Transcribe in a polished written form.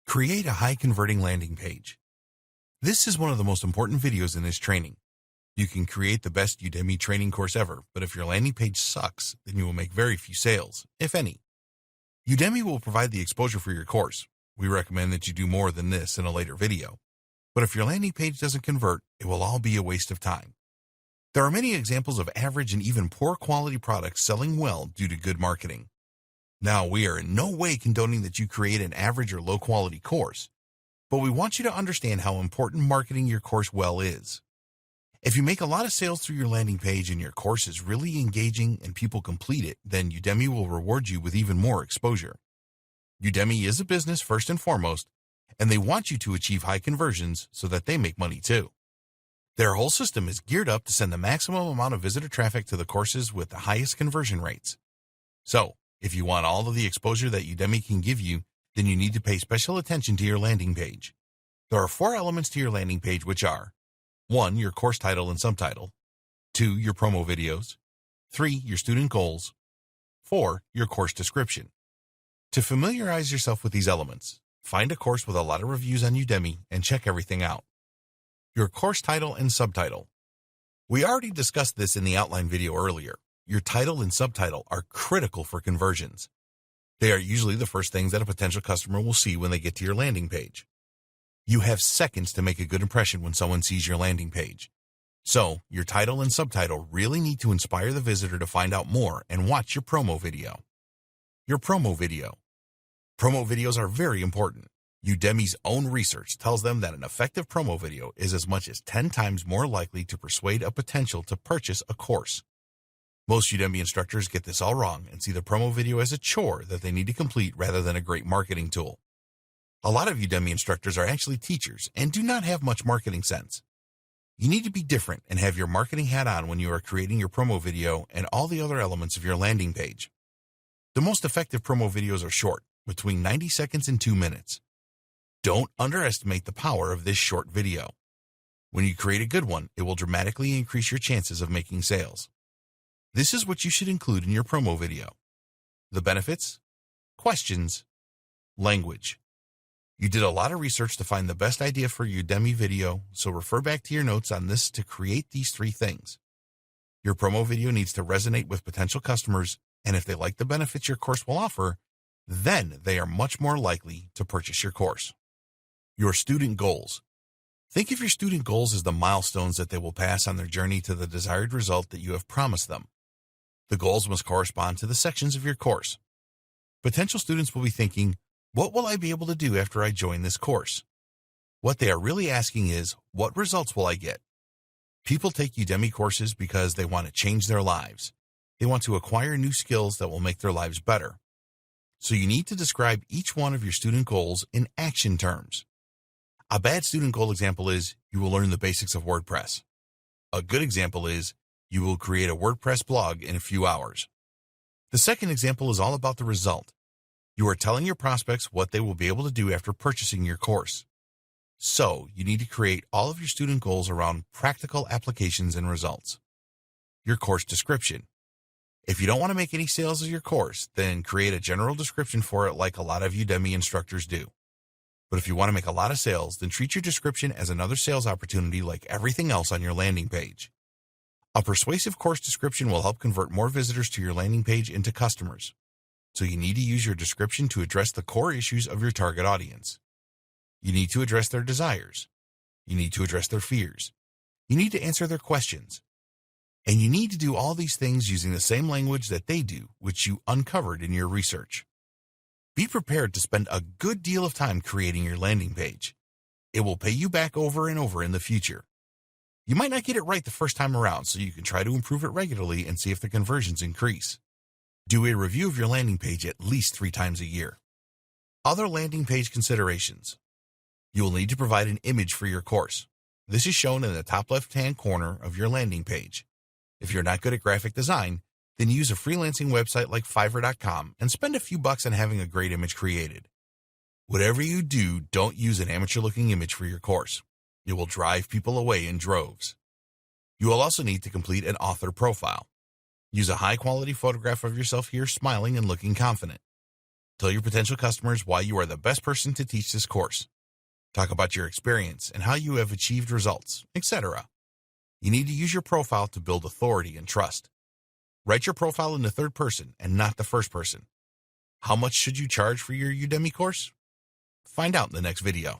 Create a high-converting landing page. This is one of the most important videos in this training. You can create the best Udemy training course ever, but if your landing page sucks, then you will make very few sales, if any. Udemy will provide the exposure for your course. We recommend that you do more than this in a later video. But if your landing page doesn't convert, it will all be a waste of time. There are many examples of average and even poor quality products selling well due to good marketing. Now, we are in no way condoning that you create an average or low-quality course, but we want you to understand how important marketing your course well is. If you make a lot of sales through your landing page and your course is really engaging and people complete it, then Udemy will reward you with even more exposure. Udemy is a business first and foremost, and they want you to achieve high conversions so that they make money too. Their whole system is geared up to send the maximum amount of visitor traffic to the courses with the highest conversion rates. So, if you want all of the exposure that Udemy can give you, then you need to pay special attention to your landing page. There are 4 elements to your landing page, which are 1. Your course title and subtitle, 2. Your promo videos, 3. Your student goals, 4. Your course description. To familiarize yourself with these elements, find a course with a lot of reviews on Udemy and check everything out. Your course title and subtitle. We already discussed this in the outline video earlier. Your title and subtitle are critical for conversions. They are usually the first things that a potential customer will see when they get to your landing page. You have seconds to make a good impression when someone sees your landing page. So, your title and subtitle really need to inspire the visitor to find out more and watch your promo video. Your promo video. Promo videos are very important. Udemy's own research tells them that an effective promo video is as much as 10 times more likely to persuade a potential to purchase a course. Most Udemy instructors get this all wrong and see the promo video as a chore that they need to complete rather than a great marketing tool. A lot of Udemy instructors are actually teachers and do not have much marketing sense. You need to be different and have your marketing hat on when you are creating your promo video and all the other elements of your landing page. The most effective promo videos are short, between 90 seconds and 2 minutes. Don't underestimate the power of this short video. When you create a good one, it will dramatically increase your chances of making sales. This is what you should include in your promo video. The benefits, questions, language. You did a lot of research to find the best idea for your Udemy video, so refer back to your notes on this to create these 3 things. Your promo video needs to resonate with potential customers, and if they like the benefits your course will offer, then they are much more likely to purchase your course. Your student goals. Think of your student goals as the milestones that they will pass on their journey to the desired result that you have promised them. The goals must correspond to the sections of your course. Potential students will be thinking, what will I be able to do after I join this course? What they are really asking is, what results will I get? People take Udemy courses because they want to change their lives. They want to acquire new skills that will make their lives better. So you need to describe each one of your student goals in action terms. A bad student goal example is, you will learn the basics of WordPress. A good example is, you will create a WordPress blog in a few hours. The second example is all about the result. You are telling your prospects what they will be able to do after purchasing your course. So, you need to create all of your student goals around practical applications and results. Your course description. If you don't want to make any sales of your course, then create a general description for it like a lot of Udemy instructors do. But if you want to make a lot of sales, then treat your description as another sales opportunity like everything else on your landing page. A persuasive course description will help convert more visitors to your landing page into customers. So you need to use your description to address the core issues of your target audience. You need to address their desires. You need to address their fears. You need to answer their questions. And you need to do all these things using the same language that they do, which you uncovered in your research. Be prepared to spend a good deal of time creating your landing page. It will pay you back over and over in the future. You might not get it right the first time around, so you can try to improve it regularly and see if the conversions increase. Do a review of your landing page at least 3 times a year. Other landing page considerations. You will need to provide an image for your course. This is shown in the top left-hand corner of your landing page. If you're not good at graphic design, then use a freelancing website like Fiverr.com and spend a few bucks on having a great image created. Whatever you do, don't use an amateur-looking image for your course. It will drive people away in droves. You will also need to complete an author profile. Use a high-quality photograph of yourself here smiling and looking confident. Tell your potential customers why you are the best person to teach this course. Talk about your experience and how you have achieved results, etc. You need to use your profile to build authority and trust. Write your profile in the third person and not the first person. How much should you charge for your Udemy course? Find out in the next video.